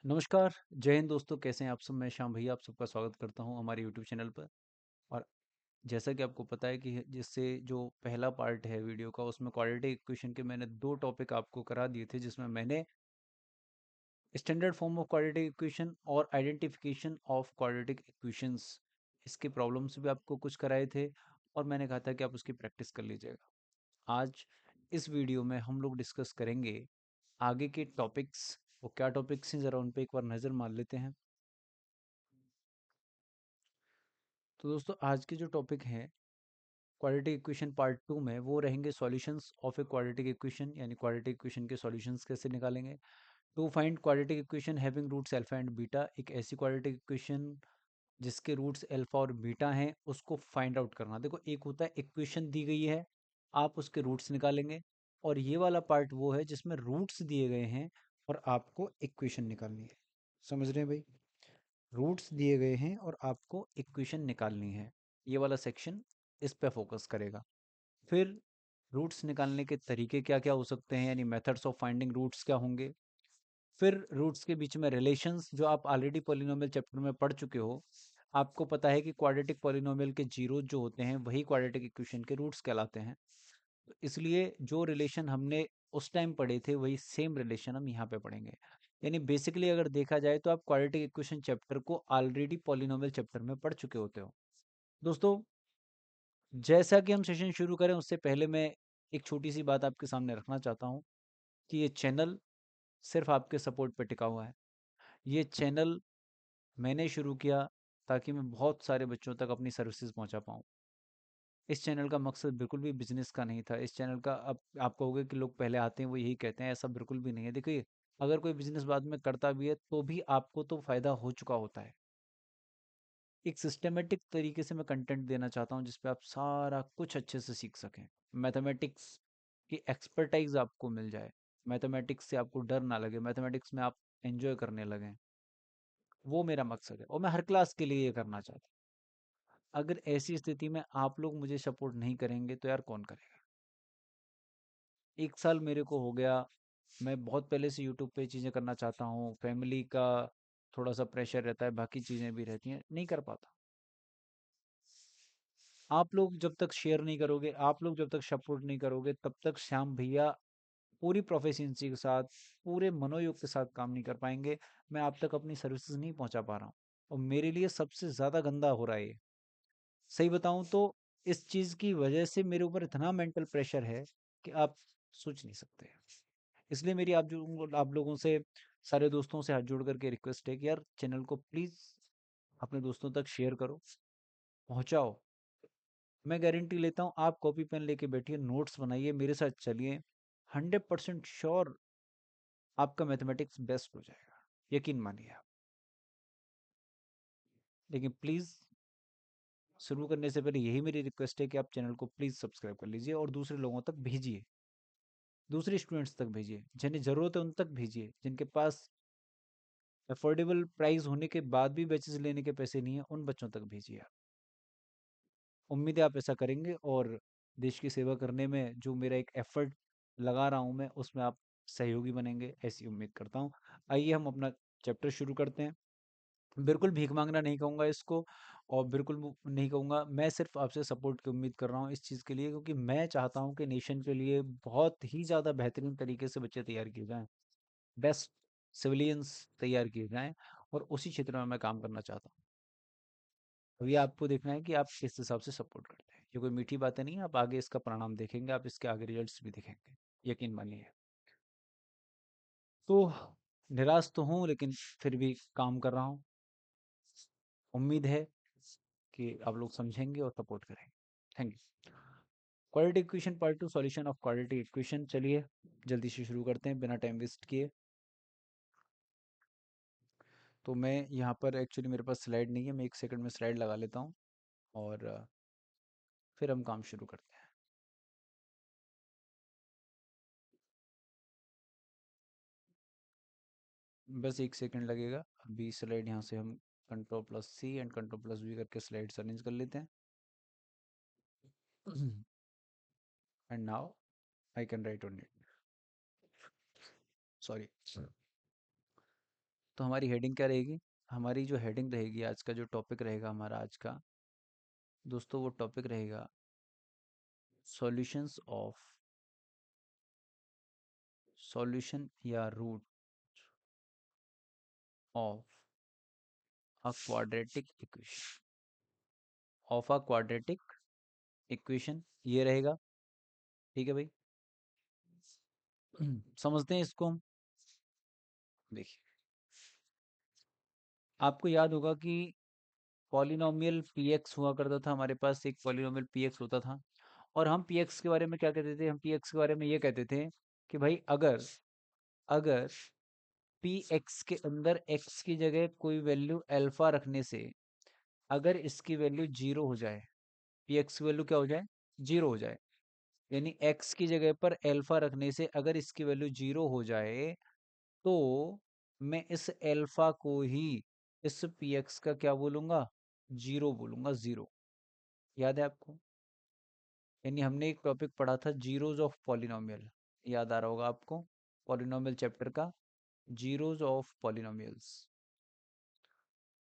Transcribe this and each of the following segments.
नमस्कार, जय हिंद दोस्तों, कैसे हैं आप सब? मैं श्याम भैया आप सबका स्वागत करता हूं हमारे यूट्यूब चैनल पर। और जैसा कि आपको पता है कि जिससे जो पहला पार्ट है वीडियो का, उसमें क्वाड्रेटिक इक्वेशन के मैंने दो टॉपिक आपको करा दिए थे, जिसमें मैंने standard form of quadratic equation और आइडेंटिफिकेशन ऑफ क्वाड्रेटिक इक्वेशंस, इसके प्रॉब्लम्स भी आपको कुछ कराए थे और मैंने कहा था कि आप उसकी प्रैक्टिस कर लीजिएगा। आज इस वीडियो में हम लोग डिस्कस करेंगे आगे के टॉपिक्स। वो क्या टॉपिक्स हैं, ज़रा उन पे एक बार नज़र मार लेते हैं। तो दोस्तों, आज के जो टॉपिक हैं क्वाड्रेटिक इक्वेशन पार्ट टू में, वो रहेंगे solutions of a quadratic equation, यानी क्वाड्रेटिक इक्वेशन के सॉल्यूशंस कैसे निकालेंगे। To find quadratic equation having roots alpha and beta, एक ऐसी क्वाड्रेटिक इक्वेशन जिसके रूट्स अल्फा और बीटा हैं, उसको फाइंड आउट करना। देखो, एक होता है इक्वेशन दी गई है, आप उसके रूट्स निकालेंगे, और ये वाला पार्ट वो है जिसमें रूट्स दिए गए हैं और आपको इक्वेशन निकालनी है। समझ रहे हैं भाई? रूट्स दिए गए हैं और आपको इक्वेशन निकालनी है। ये वाला सेक्शन इस पे फोकस करेगा। फिर रूट्स निकालने के तरीके क्या क्या हो सकते हैं, यानी मेथड्स ऑफ फाइंडिंग रूट्स क्या होंगे। फिर रूट्स के बीच में रिलेशंस, जो आप ऑलरेडी पॉलिनोमियल चैप्टर में पढ़ चुके हो। आपको पता है कि क्वाड्रेटिक पॉलिनोमियल के जीरो जो होते हैं वही क्वाड्रेटिक इक्वेशन के रूट्स कहलाते हैं। तो इसलिए जो रिलेशन हमने उस टाइम पढ़े थे, वही सेम रिलेशन हम यहाँ पे पढ़ेंगे। यानी बेसिकली अगर देखा जाए तो आप क्वाड्रेटिक इक्वेशन चैप्टर को ऑलरेडी पॉलिनोमियल चैप्टर में पढ़ चुके होते हो। दोस्तों, जैसा कि हम सेशन शुरू करें उससे पहले मैं एक छोटी सी बात आपके सामने रखना चाहता हूँ कि ये चैनल सिर्फ आपके सपोर्ट पे टिका हुआ है। ये चैनल मैंने शुरू किया ताकि मैं बहुत सारे बच्चों तक अपनी सर्विसेज पहुंचा पाऊँ। इस चैनल का मकसद बिल्कुल भी बिजनेस का नहीं था। इस चैनल का, अब आप कहोगे कि लोग पहले आते हैं वो यही कहते हैं, ऐसा बिल्कुल भी नहीं है। देखिए, अगर कोई बिजनेस बाद में करता भी है तो भी आपको तो फायदा हो चुका होता है। एक सिस्टमेटिक तरीके से मैं कंटेंट देना चाहता हूँ जिसपे आप सारा कुछ अच्छे से सीख सकें। मैथमेटिक्स की एक्सपर्टाइज आपको मिल जाए, मैथमेटिक्स से आपको डर ना लगे, मैथमेटिक्स में आप एंजॉय करने लगें। वो मेरा मकसद है और मैं हर क्लास के लिए ये करना चाहता हूँ। अगर ऐसी स्थिति में आप लोग मुझे सपोर्ट नहीं करेंगे तो यार कौन करेगा? एक साल मेरे को हो गया, मैं बहुत पहले से यूट्यूब पे चीज़ें करना चाहता हूँ, फैमिली का थोड़ा सा प्रेशर रहता है, बाकी चीज़ें भी रहती हैं, नहीं कर पाता। आप लोग जब तक शेयर नहीं करोगे, आप लोग जब तक सपोर्ट नहीं करोगे, तब तक श्याम भैया पूरी प्रोफिशिएंसी के साथ, पूरे मनोयोग के साथ काम नहीं कर पाएंगे। मैं आप तक अपनी सर्विसेज नहीं पहुंचा पा रहा हूँ और मेरे लिए सबसे ज़्यादा गंदा हो रहा है ये। सही बताऊं तो इस चीज़ की वजह से मेरे ऊपर इतना मेंटल प्रेशर है कि आप सोच नहीं सकते। इसलिए मेरी आप लोगों से, सारे दोस्तों से हाथ जोड़ करके रिक्वेस्ट है कि यार चैनल को प्लीज़ अपने दोस्तों तक शेयर करो, पहुंचाओ। मैं गारंटी लेता हूँ, आप कॉपी पेन लेके बैठिए, नोट्स बनाइए, मेरे साथ चलिए, 100% श्योर आपका मैथमेटिक्स बेस्ट हो जाएगा। यकीन मानिए आप। लेकिन प्लीज़, शुरू करने से पहले यही मेरी रिक्वेस्ट है कि आप चैनल को प्लीज़ सब्सक्राइब कर लीजिए और दूसरे लोगों तक भेजिए, दूसरे स्टूडेंट्स तक भेजिए, जिन्हें ज़रूरत है उन तक भेजिए, जिनके पास अफोर्डेबल प्राइस होने के बाद भी बैचेस लेने के पैसे नहीं है, उन बच्चों तक भेजिए आप। उम्मीद है आप ऐसा करेंगे और देश की सेवा करने में जो मेरा एक एफर्ट लगा रहा हूँ मैं, उसमें आप सहयोगी बनेंगे, ऐसी उम्मीद करता हूँ। आइए हम अपना चैप्टर शुरू करते हैं। बिल्कुल भीख मांगना नहीं कहूँगा इसको, और बिल्कुल नहीं कहूँगा, मैं सिर्फ आपसे सपोर्ट की उम्मीद कर रहा हूँ इस चीज़ के लिए, क्योंकि मैं चाहता हूँ कि नेशन के लिए बहुत ही ज़्यादा बेहतरीन तरीके से बच्चे तैयार किए जाएँ, बेस्ट सिविलियंस तैयार किए जाएँ, और उसी क्षेत्र में मैं काम करना चाहता हूँ। अभी आपको देखना है कि आप किस हिसाब से सपोर्ट करते हैं। ये कोई मीठी बातें नहीं है, आप आगे इसका परिणाम देखेंगे, आप इसके आगे रिजल्ट्स भी देखेंगे, यकीन मानिए। तो निराश तो हूँ, लेकिन फिर भी काम कर रहा हूँ। उम्मीद है कि आप लोग समझेंगे और सपोर्ट करेंगे। Thank you. Quadratic equation part two, solution of quadratic equation. चलिए जल्दी से शुरू करते हैं बिना टाइम वेस्ट किए। तो मैं यहाँ पर, एक्चुअली मेरे पास स्लाइड नहीं है, मैं एक सेकंड में स्लाइड लगा लेता हूँ और फिर हम काम शुरू करते हैं। बस एक सेकंड लगेगा। अभी स्लाइड यहाँ से हम Ctrl+C एंड Ctrl+V करके स्लाइड्स अरेंज कर लेते हैं। And now I can write on it. Sorry. तो हमारी हेडिंग क्या रहेगी? हमारी जो हेडिंग रहेगी, आज का जो टॉपिक रहेगा हमारा आज का दोस्तों, वो टॉपिक रहेगा सॉल्यूशंस ऑफ, सॉल्यूशन या root of a quadratic equation, of a quadratic equation, ये रहेगा। ठीक है भाई। समझते हैं इसको हम। देखिए, आपको याद होगा कि पॉलिनोमियल पीएक्स हुआ करता था, हमारे पास एक पॉलिनोमियल पीएक्स होता था। और हम पीएक्स के बारे में क्या कहते थे? हम पीएक्स के बारे में ये कहते थे कि भाई अगर अगर पी एक्स के अंदर एक्स की जगह कोई वैल्यू अल्फा रखने से अगर इसकी वैल्यू जीरो हो जाए, पी एक्स की वैल्यू क्या हो जाए? जीरो हो जाए, यानी एक्स की जगह पर अल्फा रखने से अगर इसकी वैल्यू जीरो हो जाए, तो मैं इस अल्फा को ही इस पी एक्स का क्या बोलूंगा? जीरो बोलूंगा, जीरो। याद है आपको? यानी हमने एक टॉपिक पढ़ा था जीरोज ऑफ पॉलिनोमियल, याद आ रहा होगा आपको, पॉलिनोमियल चैप्टर का, जीरोज ऑफ पॉलिनोमियल्स।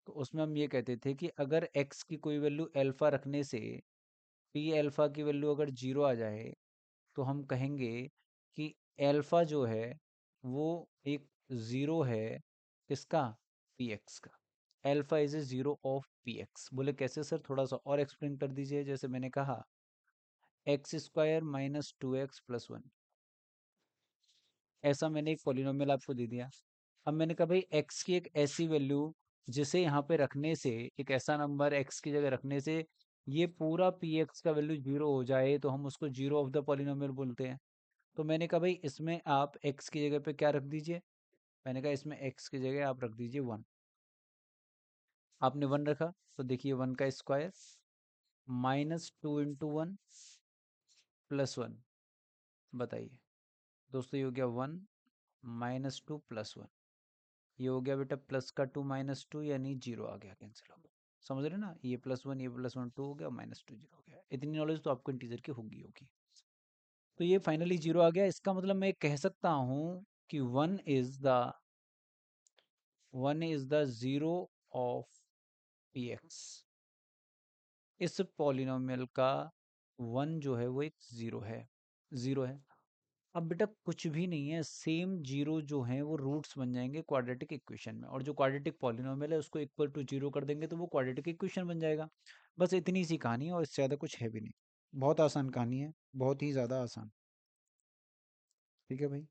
तो उसमें हम ये कहते थे कि अगर x की कोई वैल्यू अल्फा रखने से पी अल्फा की वैल्यू अगर जीरो आ जाए, तो हम कहेंगे कि अल्फा जो है वो एक ज़ीरो है, किसका? पी एक्स का। Alpha is a zero of P x. बोले कैसे सर, थोड़ा सा और एक्सप्लेन कर दीजिए। जैसे मैंने कहा x square minus two X plus one, ऐसा मैंने एक पॉलिनोमियल आपको दे दिया। अब मैंने कहा भाई एक्स की एक ऐसी वैल्यू जिसे यहाँ पे रखने से, एक ऐसा नंबर एक्स की जगह रखने से ये पूरा पी एक्स का वैल्यू जीरो हो जाए, तो हम उसको जीरो ऑफ द पॉलिनोमियल बोलते हैं। तो मैंने कहा भाई इसमें आप एक्स की जगह पे क्या रख दीजिए? मैंने कहा इसमें एक्स की जगह आप रख दीजिए वन। आपने वन रखा, तो देखिए वन का square minus two into one plus one. बताइए दोस्तों, ये हो गया one minus two plus one. ये हो गया बेटा प्लस का टू माइनस टू, यानी जीरो आ गया, कैंसिल हो गया। समझ रहे ना? ये प्लस वन टू हो गया, माइनस टू जीरो हो गया। इतनी नॉलेज तो आपको इंटीजर की होगी होगी। तो ये फाइनली जीरो आ गया। इसका मतलब मैं कह सकता हूँ कि one is the zero of P x. इस पॉलिनोमियल का वन जो है वो एक जीरो है, जीरो है। अब बेटा कुछ भी नहीं है, सेम जीरो जो है वो रूट्स बन जाएंगे क्वाड्रेटिक इक्वेशन में, और जो क्वाड्रेटिक पॉलिनोमियल है उसको इक्वल टू जीरो कर देंगे तो वो क्वाड्रेटिक इक्वेशन बन जाएगा। बस इतनी सी कहानी है, और इससे ज़्यादा कुछ है भी नहीं। बहुत आसान कहानी है, बहुत ही ज़्यादा आसान। ठीक है भाई,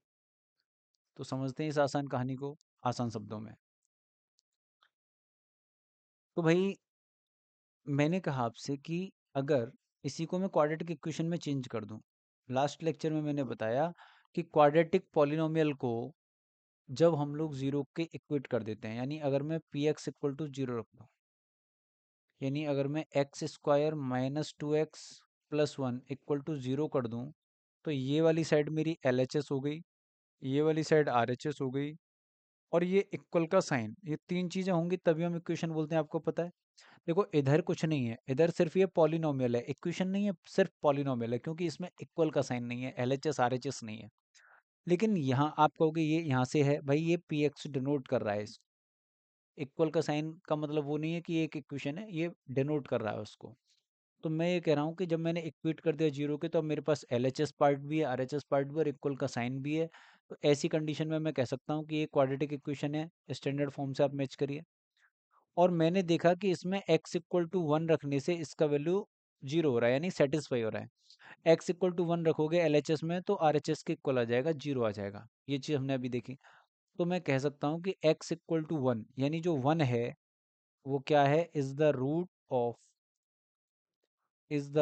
तो समझते हैं इस आसान कहानी को आसान शब्दों में। तो भाई मैंने कहा आपसे कि अगर इसी को मैं क्वाड्रेटिक इक्वेशन में चेंज कर दूं, लास्ट लेक्चर में मैंने बताया कि क्वाड्रेटिक पॉलिनोमियल को जब हम लोग जीरो के इक्वेट कर देते हैं, यानी अगर मैं P X equal to zero रख दूँ, यानी अगर मैं X square minus two X plus one equal to zero कर दूँ, तो ये वाली साइड मेरी एल एच एस हो गई, ये वाली साइड आर एच एस हो गई, और ये इक्वल का साइन, ये तीन चीज़ें होंगी तभी हम इक्वेशन बोलते हैं। आपको पता है? देखो इधर कुछ नहीं है, इधर सिर्फ ये पॉलिनोमियल है, इक्वेशन नहीं है, सिर्फ पॉलिनोमियल है, क्योंकि इसमें इक्वल का साइन नहीं है, L H S R H S नहीं है। लेकिन यहाँ आप कहोगे ये यहाँ से है भाई, ये पी एक्स डिनोट कर रहा है। इक्वल का साइन का मतलब वो नहीं है कि ये एक इक्वेशन है, ये डिनोट कर रहा है उसको। तो मैं ये कह रहा हूँ कि जब मैंने इक्वेट कर दिया जीरो के, तो अब मेरे पास एल एच एस पार्ट भी है, आर एच एस पार्ट भी, और इक्वल का साइन भी है। तो ऐसी कंडीशन में मैं कह सकता हूँ कि ये क्वाड्रेटिक इक्वेशन है। स्टैंडर्ड फॉर्म से आप मैच करिए। और मैंने देखा कि इसमें x इक्वल टू वन रखने से इसका वैल्यू जीरो हो रहा है, यानी सेटिस्फाई हो रहा है। x इक्वल टू वन रखोगे एल एच एस में, तो आर एच एस के इक्वल आ जाएगा, जीरो आ जाएगा। ये चीज़ हमने अभी देखी। तो मैं कह सकता हूँ कि x इक्वल टू वन, यानी जो वन है वो क्या है? Is the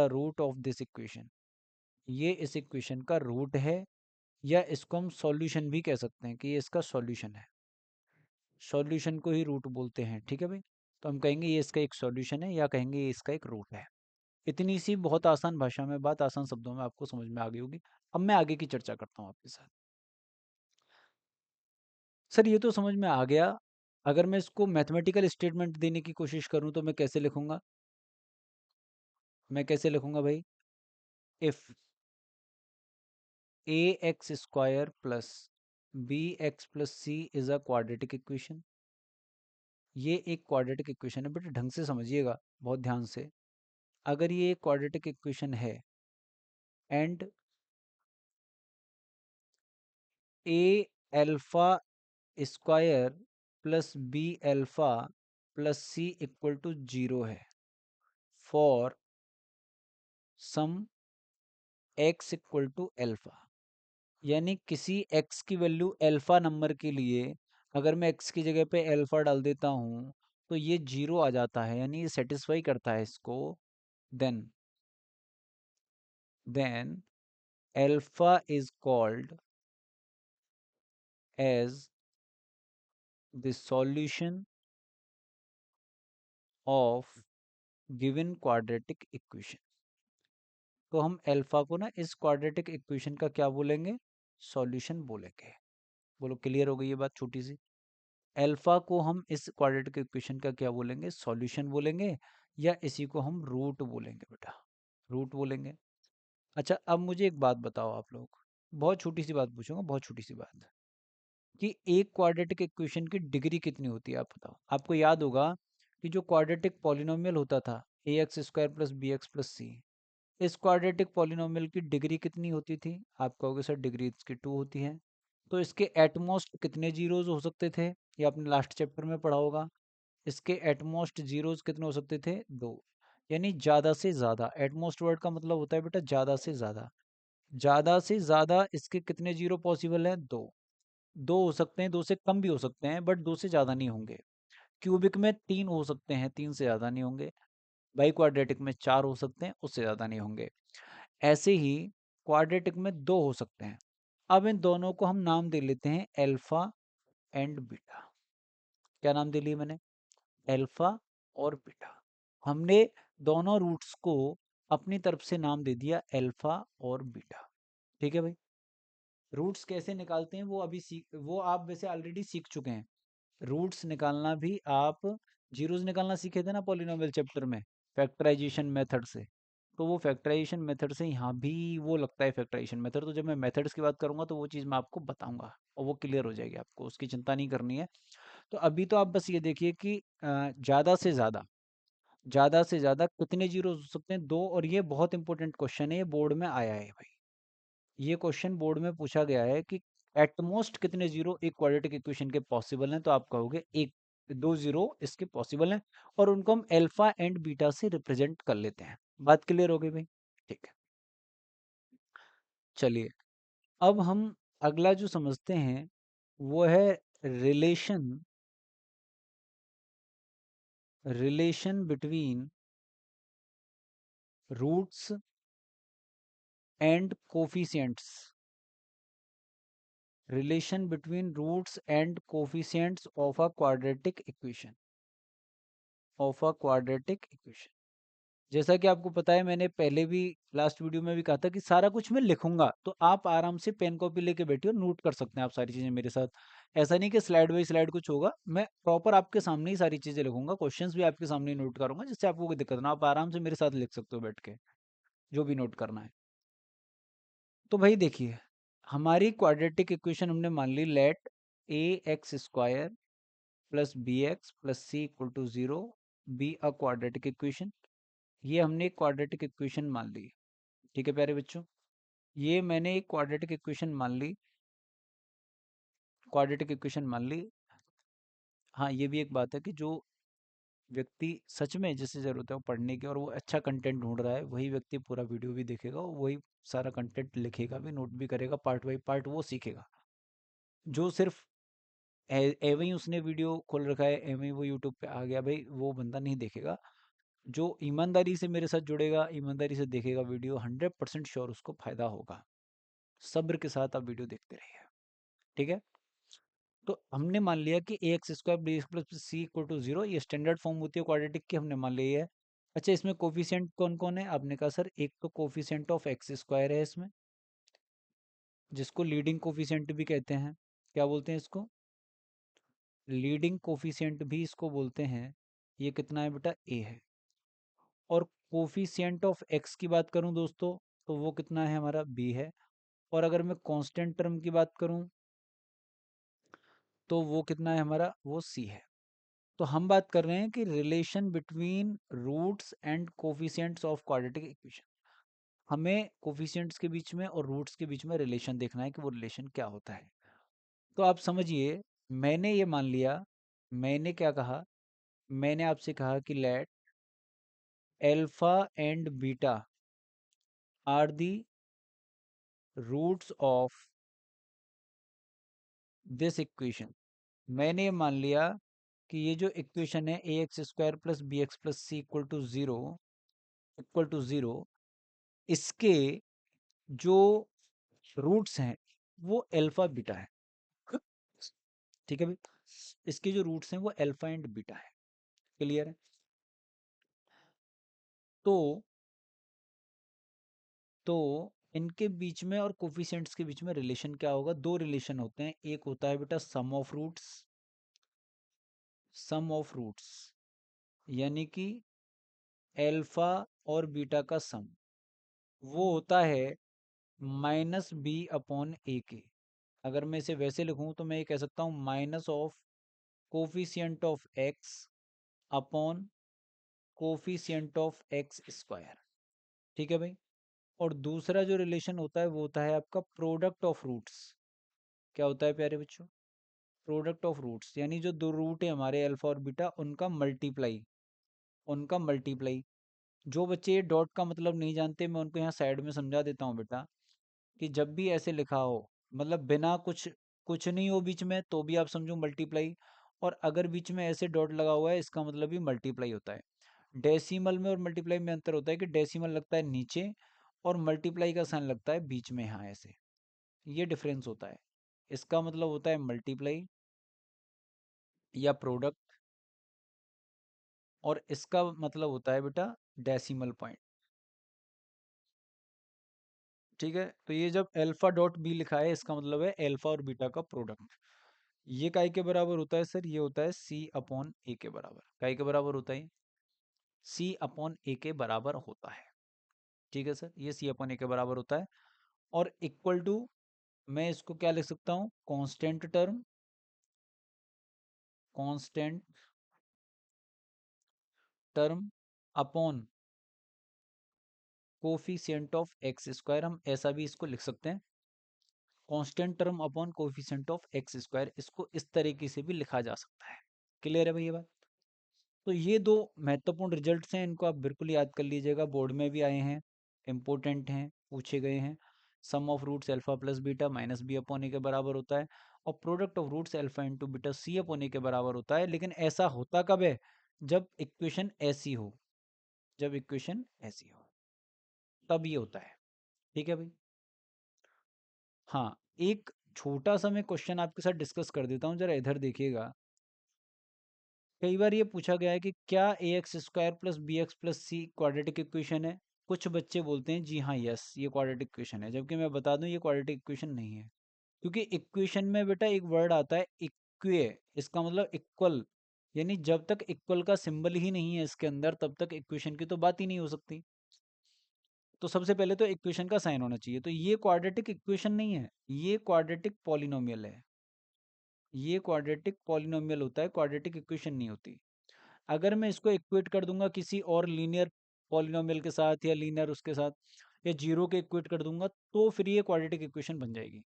root of this equation. ये इस इक्वेशन का रूट है, या इसको हम सॉल्यूशन भी कह सकते हैं कि ये इसका सॉल्यूशन है। सॉल्यूशन को ही रूट बोलते हैं, ठीक है भाई। तो हम कहेंगे ये इसका एक सॉल्यूशन है, या कहेंगे ये इसका एक रूट है। इतनी सी बहुत आसान भाषा में बात, आसान शब्दों में आपको समझ में आ गई होगी। अब मैं आगे की चर्चा करता हूँ आपके साथ। सर ये तो समझ में आ गया, अगर मैं इसको मैथमेटिकल स्टेटमेंट देने की कोशिश करूँ तो मैं कैसे लिखूंगा? मैं कैसे लिखूंगा भाई? If A x square plus B x plus C is a quadratic equation, ये एक क्वाड्रेटिक इक्वेशन है, बट ढंग से समझिएगा बहुत ध्यान से। अगर ये एक क्वाड्रेटिक इक्वेशन है and A alpha square plus B alpha plus C equal to 0 है for some X equal to alpha, यानी किसी एक्स की वैल्यू एल्फा नंबर के लिए अगर मैं एक्स की जगह पे एल्फा डाल देता हूँ तो ये 0 आ जाता है, यानी ये सेटिस्फाई करता है इसको। Then then alpha is called as the solution of given quadratic equation. तो हम एल्फा को ना इस क्वाड्रेटिक इक्वेशन का क्या बोलेंगे? सॉल्यूशन बोलेंगे। बोलो क्लियर हो गई ये बात छोटी सी? एल्फा को हम इस क्वाड्रेटिक इक्वेशन का क्या बोलेंगे? सॉल्यूशन बोलेंगे, या इसी को हम रूट बोलेंगे बेटा, रूट बोलेंगे। अच्छा, अब मुझे एक बात बताओ आप लोग, बहुत छोटी सी बात पूछूंगा, बहुत छोटी सी बात, कि एक क्वाड्रेटिक इक्वेशन की डिग्री कितनी होती है आप बताओ। आपको याद होगा कि जो क्वाड्रेटिक पॉलिनोमियल होता था a x square plus B x plus c, इस क्वाड्रेटिक पॉलिनोमियल की डिग्री कितनी होती थी? आप कहोगे सर डिग्री इसकी 2 होती है। तो इसके एटमोस्ट कितने जीरोज हो सकते थे? ये आपने लास्ट चैप्टर में पढ़ा होगा। इसके एटमोस्ट जीरोज कितने हो सकते थे? 2। यानी ज़्यादा से ज़्यादा, एटमोस्ट वर्ड का मतलब होता है बेटा ज़्यादा से ज़्यादा। ज़्यादा से ज़्यादा इसके कितने जीरो पॉसिबल हैं? 2। 2 हो सकते हैं, 2 से कम भी हो सकते हैं, बट 2 से ज़्यादा नहीं होंगे। क्यूबिक में 3 हो सकते हैं, 3 से ज़्यादा नहीं होंगे। बाई क्वाड्रेटिक में 4 हो सकते हैं, उससे ज़्यादा नहीं होंगे। ऐसे ही क्वाड्रेटिक में 2 हो सकते हैं। अब इन दोनों को हम नाम दे लेते हैं अल्फा एंड बीटा। क्या नाम दे लिए मैंने? अल्फा और बीटा। हमने दोनों रूट्स को अपनी तरफ से नाम दे दिया अल्फा और बीटा। ठीक है भाई? रूट्स कैसे निकालते हैं वो अभी वो आप वैसे ऑलरेडी सीख चुके हैं। रूट्स निकालना भी आप जीरोस निकालना सीखे थे ना पॉलिनोमियल चैप्टर में, फैक्टराइजेशन मेथड से। तो वो फैक्टराइजेशन मेथड से यहाँ भी वो लगता है फैक्टराइजेशन मेथड। तो जब मैं मेथड्स की बात करूंगा तो वो चीज़ मैं आपको बताऊंगा और वो क्लियर हो जाएगी, आपको उसकी चिंता नहीं करनी है। तो अभी तो आप बस ये देखिए कि ज़्यादा से ज़्यादा कितने जीरो हो सकते हैं? 2। और ये बहुत इंपॉर्टेंट क्वेश्चन है, ये बोर्ड में आया है भाई। ये क्वेश्चन बोर्ड में पूछा गया है कि एटमोस्ट कितने जीरो एक क्वाड्रेटिक इक्वेशन के पॉसिबल हैं? तो आप कहोगे एक, 2 जीरो इसके पॉसिबल हैं, और उनको हम अल्फा एंड बीटा से रिप्रेजेंट कर लेते हैं। बात क्लियर हो गई भाई? ठीक है, चलिए अब हम अगला जो समझते हैं वो है relation relation between roots and coefficients. Relation between roots and coefficients of a quadratic equation, of a quadratic equation. जैसा कि आपको पता है, मैंने पहले भी लास्ट वीडियो में भी कहा था कि सारा कुछ मैं लिखूंगा, तो आप आराम से पेन कॉपी लेके बैठिए और नोट कर सकते हैं आप सारी चीज़ें मेरे साथ। ऐसा नहीं कि स्लाइड बाई स्लाइड कुछ होगा, मैं प्रॉपर आपके सामने ही सारी चीज़ें लिखूंगा, क्वेश्चंस भी आपके सामने ही नोट करूंगा, जिससे आपको कोई दिक्कत ना, आप आराम से मेरे साथ लिख सकते हो बैठ के जो भी नोट करना है। तो भाई देखिए, हमारी क्वाड्रेटिक इक्वेशन हमने मान ली, let a x square plus B x plus C equal to 0 be a quadratic equation. ये हमने एक क्वाड्रेटिक इक्वेशन मान ली। ठीक है प्यारे बच्चों, ये मैंने एक क्वाड्रेटिक इक्वेशन मान ली, क्वाड्रेटिक इक्वेशन मान ली। हाँ, ये भी एक बात है कि जो व्यक्ति सच में जिसे ज़रूरत है वो पढ़ने की और वो अच्छा कंटेंट ढूंढ रहा है, वही व्यक्ति पूरा वीडियो भी देखेगा और वही सारा कंटेंट लिखेगा भी, नोट भी करेगा, पार्ट बाई पार्ट वो सीखेगा। जो सिर्फ एवं ही उसने वीडियो खोल रखा है, एवं ही वो यूट्यूब पे आ गया, भाई वो बंदा नहीं देखेगा। जो ईमानदारी से मेरे साथ जुड़ेगा, ईमानदारी से देखेगा वीडियो, 100% श्योर उसको फायदा होगा। सब्र के साथ आप वीडियो देखते रहिए। ठीक है? तो हमने मान लिया कि a x square b x plus C equal to 0, ये स्टैंडर्ड फॉर्म होती है क्वाड्रेटिक की, हमने मान लिया है। अच्छा, इसमें कोफिशिएंट कौन कौन है? आपने कहा सर एक तो कोफिशिएंट ऑफ एक्स स्क्वायर है इसमें, जिसको लीडिंग कोफिशिएंट भी कहते हैं। क्या बोलते हैं इसको? लीडिंग कोफिशिएंट भी इसको बोलते हैं। ये कितना है बेटा? ए है। और कोफिशिएंट ऑफ एक्स की बात करूं दोस्तों, तो वो कितना है हमारा? बी है। और अगर मैं कांस्टेंट टर्म की बात करूं तो वो कितना है हमारा? वो सी है। तो हम बात कर रहे हैं कि relation between roots and coefficients of quadratic equation. हमें कोफिशिएंट्स के बीच में और रूट्स के बीच में रिलेशन देखना है कि वो रिलेशन क्या होता है। तो आप समझिए, मैंने ये मान लिया, मैंने क्या कहा, मैंने आपसे कहा कि let alpha and beta are the roots of this equation. मैंने ये मान लिया कि ये जो इक्वेशन है a x square plus B x plus C equal to zero, इसके जो रूट्स हैं वो अल्फा बीटा है। ठीक है भाई, इसके जो रूट्स हैं वो अल्फा एंड बीटा है। क्लियर है? तो तो इनके बीच में और कोफिशिएंट्स के बीच में रिलेशन क्या होगा? दो रिलेशन होते हैं। एक होता है बेटा सम ऑफ रूट्स यानी कि अल्फा और बीटा का सम, वो होता है माइनस बी अपॉन ए के। अगर मैं इसे वैसे लिखूं तो मैं ये कह सकता हूँ minus of coefficient of x upon coefficient of x square. ठीक है भाई। और दूसरा जो रिलेशन होता है वो होता है आपका प्रोडक्ट ऑफ रूट्स। क्या होता है प्यारे बच्चों? प्रोडक्ट ऑफ रूट्स यानी जो दो रूट है हमारे अल्फा और बीटा, उनका मल्टीप्लाई। जो बच्चे ये डॉट का मतलब नहीं जानते, मैं उनको यहाँ साइड में समझा देता हूँ बेटा, कि जब भी ऐसे लिखा हो, मतलब बिना कुछ कुछ नहीं हो बीच में, तो भी आप समझो मल्टीप्लाई। और अगर बीच में ऐसे डॉट लगा हुआ है, इसका मतलब भी मल्टीप्लाई होता है। डेसिमल में और मल्टीप्लाई में अंतर होता है कि डेसिमल लगता है नीचे और मल्टीप्लाई का साइन लगता है बीच में, यहाँ ऐसे। ये डिफरेंस होता है। इसका मतलब होता है मल्टीप्लाई या प्रोडक्ट, और इसका मतलब होता है बेटा डेसिमल पॉइंट। ठीक है, तो ये जब अल्फा डॉट बी लिखा है, इसका मतलब है अल्फा और बीटा का प्रोडक्ट। ये काय के बराबर होता है सर? ये होता है सी अपॉन ए के बराबर। काय के बराबर होता है? सी अपॉन ए के बराबर होता है। ठीक है सर, ये सी अपॉन ए के बराबर होता है। और इक्वल टू, मैं इसको क्या लिख सकता हूँ? Constant term upon coefficient of x square. हम ऐसा भी इसको लिख सकते हैं, constant term upon coefficient of x square. इसको इस तरीके से भी लिखा जा सकता है। क्लियर है भाई ये बात? तो ये दो महत्वपूर्ण रिजल्ट्स हैं, इनको आप बिल्कुल याद कर लीजिएगा, बोर्ड में भी आए हैं, इंपॉर्टेंट हैं, पूछे गए हैं। Sum of roots alpha plus beta minus b upon a के बराबर होता है, और product of roots alpha into beta c upon a के बराबर होता है। लेकिन ऐसा होता कब है? जब इक्वेशन ऐसी हो, जब इक्वेशन ऐसी हो तब ये होता है। ठीक है भाई? हाँ, एक छोटा सा मैं क्वेश्चन आपके साथ डिस्कस कर देता हूँ, जरा इधर देखिएगा। कई बार ये पूछा गया है कि क्या a x square plus B x plus c quadratic equation है? कुछ बच्चे बोलते हैं जी हाँ, यस ये क्वाड्रेटिक इक्वेशन है, जबकि मैं बता दूं ये क्वाड्रेटिक इक्वेशन नहीं है। क्योंकि इक्वेशन में बेटा एक वर्ड आता है इक्वे, इसका मतलब इक्वल। यानी जब तक इक्वल का सिंबल ही नहीं है इसके अंदर, तब तक इक्वेशन की तो बात ही नहीं हो सकती। तो सबसे पहले तो इक्वेशन का साइन होना चाहिए। तो ये क्वाड्रेटिक इक्वेशन नहीं है, ये क्वाड्रेटिक पॉलिनोमियल है। ये क्वाड्रेटिक पॉलिनोमियल होता है, क्वाड्रेटिक इक्वेशन नहीं होती। अगर मैं इसको इक्वेट कर दूंगा किसी और लीनियर पॉलिनोमियल के साथ, या लीनियर उसके साथ, या जीरो के इक्वेट कर दूंगा, तो फिर ये क्वाड्रेटिक इक्वेशन बन जाएगी।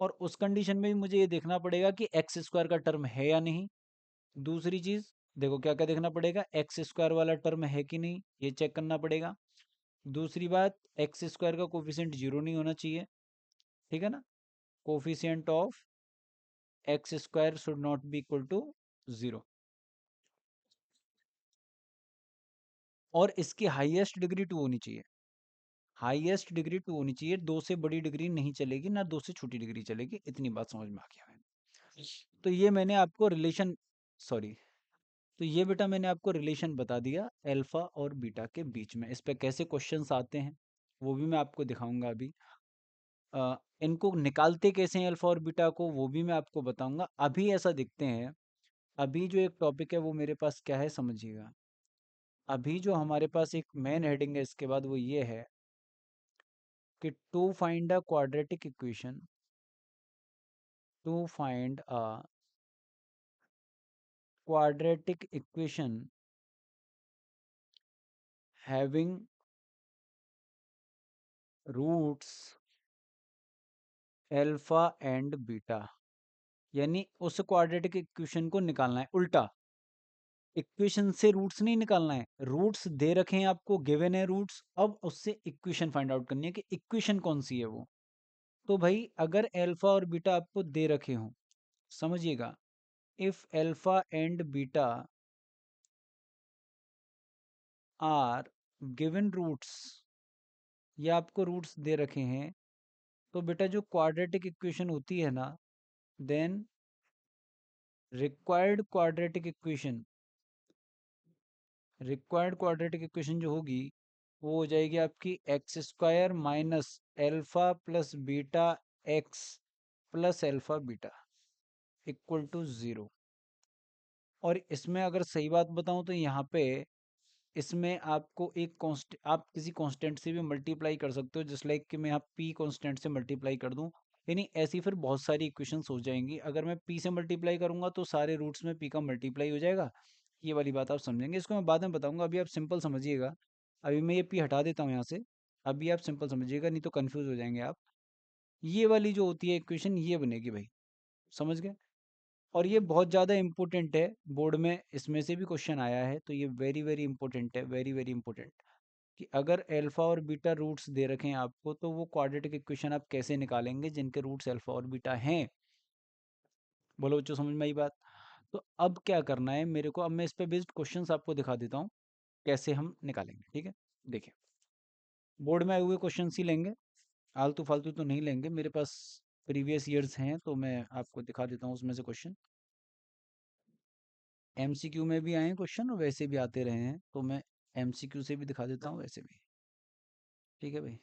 और उस कंडीशन में भी मुझे ये देखना पड़ेगा कि एक्स स्क्वायर का टर्म है या नहीं। दूसरी चीज, देखो क्या क्या देखना पड़ेगा, एक्स स्क्वायर वाला टर्म है कि नहीं, ये चेक करना पड़ेगा। दूसरी बात, एक्स स्क्वायर का कोफिशिएंट जीरो नहीं होना चाहिए। ठीक है ना? Coefficient of x square should not be equal to zero. और इसकी हाईएस्ट डिग्री टू होनी चाहिए। हाईएस्ट डिग्री टू होनी चाहिए, दो से बड़ी डिग्री नहीं चलेगी, ना दो से छोटी डिग्री चलेगी। इतनी बात समझ में आ गया है? तो ये मैंने आपको रिलेशन, सॉरी, तो ये बेटा मैंने आपको रिलेशन बता दिया अल्फा और बीटा के बीच में। इस पे कैसे क्वेश्चंस आते हैं वो भी मैं आपको दिखाऊंगा अभी। इनको निकालते कैसे हैं अल्फा और बीटा को, वो भी मैं आपको बताऊंगा। अभी ऐसा देखते हैं, अभी जो एक टॉपिक है वो मेरे पास क्या है समझिएगा। अभी जो हमारे पास एक मेन हेडिंग है इसके बाद, वो ये है कि to find a quadratic equation, to find a quadratic equation having roots alpha and beta, यानी उस क्वाड्रेटिक इक्वेशन को निकालना है उल्टा। इक्वेशन से रूट्स नहीं निकालना है, रूट्स दे रखे हैं आपको, गिवन है रूट्स, अब उससे इक्वेशन फाइंड आउट करनी है कि इक्वेशन कौन सी है वो। तो भाई अगर अल्फा और बीटा आपको दे रखे हो, समझिएगा, if alpha and beta are given roots, ये आपको रूट्स दे रखे हैं, तो बेटा जो क्वाड्रेटिक इक्वेशन होती है ना, then required quadratic equation, required quadratic equation जो होगी वो हो जाएगी आपकी x square minus alpha plus beta x plus alpha beta equal to zero. और इसमें अगर सही बात बताऊं तो यहाँ पे इसमें आपको एक कॉन्स्ट, आप किसी कांस्टेंट से भी मल्टीप्लाई कर सकते हो, जस्ट लाइक कि मैं यहाँ पी कांस्टेंट से मल्टीप्लाई कर दूं, यानी ऐसी फिर बहुत सारी इक्वेशंस हो जाएंगी। अगर मैं पी से मल्टीप्लाई करूंगा तो सारे रूट्स में पी का मल्टीप्लाई हो जाएगा। ये वाली बात आप समझेंगे, इसको मैं बाद में बताऊंगा, अभी आप सिंपल समझिएगा। अभी मैं ये पी हटा देता हूँ यहाँ से, अभी आप सिंपल समझिएगा, नहीं तो कन्फ्यूज हो जाएंगे आप। ये वाली जो होती है इक्वेशन, ये बनेगी भाई, समझ गए। और ये बहुत ज़्यादा इंपॉर्टेंट है, बोर्ड में इसमें से भी क्वेश्चन आया है, तो ये वेरी वेरी इंपॉर्टेंट है, वेरी वेरी इंपॉर्टेंट, कि अगर अल्फा और बीटा रूट्स दे रखे हैं आपको, तो वो क्वाड्रेटिक इक्वेशन आप कैसे निकालेंगे जिनके रूट्स अल्फा और बीटा हैं। बोलो बच्चों, समझ में आई बात। तो अब क्या करना है मेरे को, अब मैं इस पे बेस्ड क्वेश्चंस आपको दिखा देता हूँ कैसे हम निकालेंगे, ठीक है। देखिए, बोर्ड में आए हुए क्वेश्चन ही लेंगे, आलतू फालतू तो नहीं लेंगे, मेरे पास प्रीवियस ईयर्स हैं तो मैं आपको दिखा देता हूँ उसमें से क्वेश्चन। एमसीक्यू में भी आए हैं क्वेश्चन और वैसे भी आते रहे हैं, तो मैं एमसीक्यू से भी दिखा देता हूँ, वैसे भी, ठीक है भाई।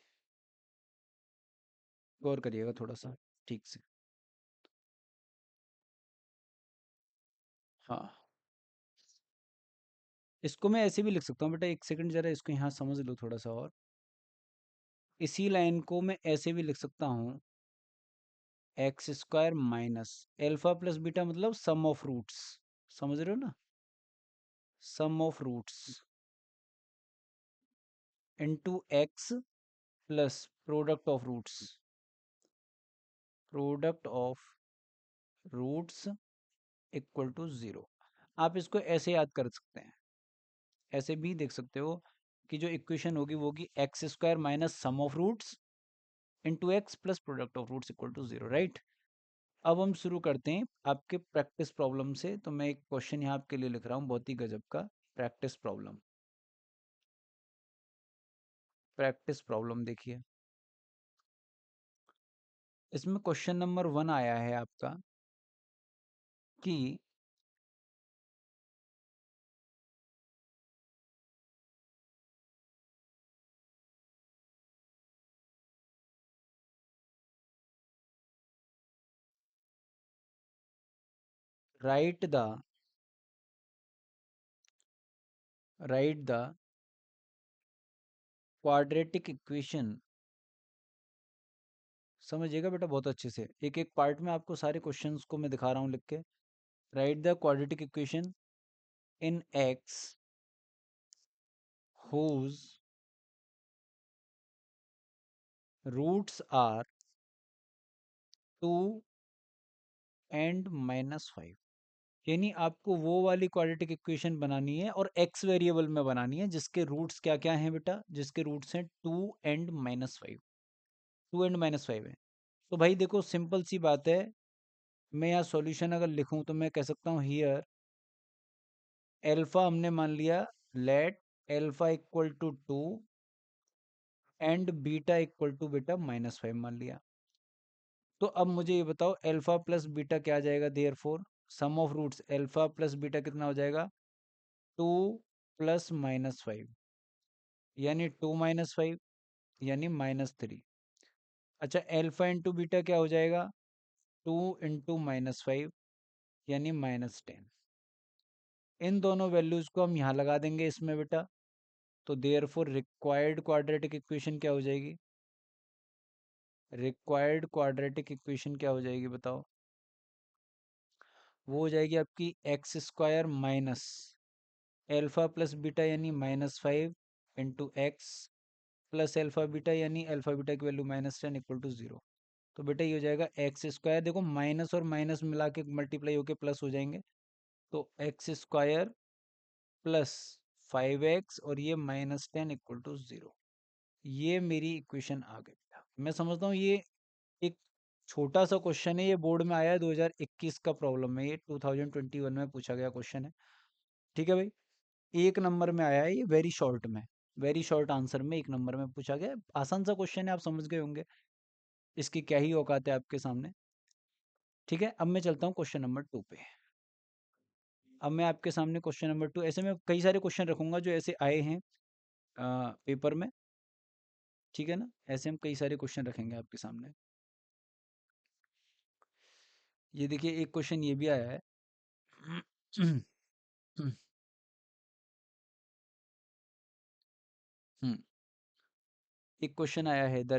गौर करिएगा थोड़ा सा ठीक से। हाँ, इसको मैं ऐसे भी लिख सकता हूँ बेटा, एक सेकंड जरा इसको यहाँ समझ लो थोड़ा सा और। इसी लाइन को मैं ऐसे भी लिख सकता हूँ, x square minus alpha plus beta, मतलब सम ऑफ रूट्स, समझ रहे हो ना, sum of roots into x plus product of roots, product of roots equal to zero. आप इसको ऐसे याद कर सकते हैं, ऐसे भी देख सकते हो कि जो इक्वेशन होगी वो होगी x square minus sum of roots into x plus product of roots equal to zero, right. अब हम शुरू करते हैं आपके प्रैक्टिस प्रॉब्लम से। तो मैं एक क्वेश्चन यहाँ आपके लिए लिख रहा हूँ, बहुत ही गजब का प्रैक्टिस प्रॉब्लम। प्रैक्टिस प्रॉब्लम देखिए, इसमें क्वेश्चन नंबर 1 आया है आपका कि right the right the quadratic equation, समझिएगा बेटा बहुत अच्छे से, एक एक पार्ट में आपको सारे क्वेश्चंस को मैं दिखा रहा हूँ लिख के। Right the quadratic equation in x whose roots are 2 and -5, यानी आपको वो वाली क्वाड्रेटिक इक्वेशन बनानी है और एक्स वेरिएबल में बनानी है जिसके रूट्स क्या क्या हैं बेटा, जिसके रूट्स हैं 2 एंड -5, 2 एंड -5 है। तो भाई देखो सिंपल सी बात है, मैं यहाँ सॉल्यूशन अगर लिखूं तो मैं कह सकता हूँ हियर एल्फा हमने मान लिया, let alpha equal to 2 and beta equal to बेटा -5 मान लिया। तो अब मुझे ये बताओ अल्फा प्लस बीटा क्या आ जाएगा, therefore sum of roots alpha plus beta कितना हो जाएगा, 2 प्लस -5, यानी 2 - 5 यानी -3। अच्छा, अल्फा इंटू बीटा क्या हो जाएगा, 2 × -5 यानी -10। इन दोनों वैल्यूज को हम यहाँ लगा देंगे इसमें बेटा, तो therefore required quadratic equation क्या हो जाएगी, रिक्वायर्ड क्वाड्रेटिक इक्वेशन क्या हो जाएगी बताओ, वो हो जाएगी आपकी x square minus alpha plus beta यानी -5 into x plus alpha beta यानी एल्फा बीटा की वैल्यू -10 इक्वल टू 0। तो बेटा ये हो जाएगा एक्स स्क्वायर, देखो माइनस और माइनस मिला के मल्टीप्लाई होके प्लस हो जाएंगे, तो एक्स स्क्वायर प्लस 5x और ये -10 इक्वल टू 0। ये मेरी इक्वेशन आ गई। मैं समझता हूँ ये एक छोटा सा क्वेश्चन है, ये बोर्ड में आया है 2021 का प्रॉब्लम है, ये 2021 में पूछा गया क्वेश्चन है। ठीक है भाई, एक नंबर में आया है ये, वेरी शॉर्ट में, वेरी शॉर्ट आंसर में एक नंबर में पूछा गया है। आसान सा क्वेश्चन है, आप समझ गए होंगे इसकी क्या ही औकात है आपके सामने। ठीक है, अब मैं चलता हूँ क्वेश्चन नंबर 2 पे। अब मैं आपके सामने क्वेश्चन नंबर 2, ऐसे मैं कई सारे क्वेश्चन रखूंगा जो ऐसे आए हैं पेपर में। ठीक है ना, ऐसे हम कई सारे क्वेश्चन रखेंगे आपके सामने। ये देखिए एक क्वेश्चन ये भी आया है। एक क्वेश्चन आया है, the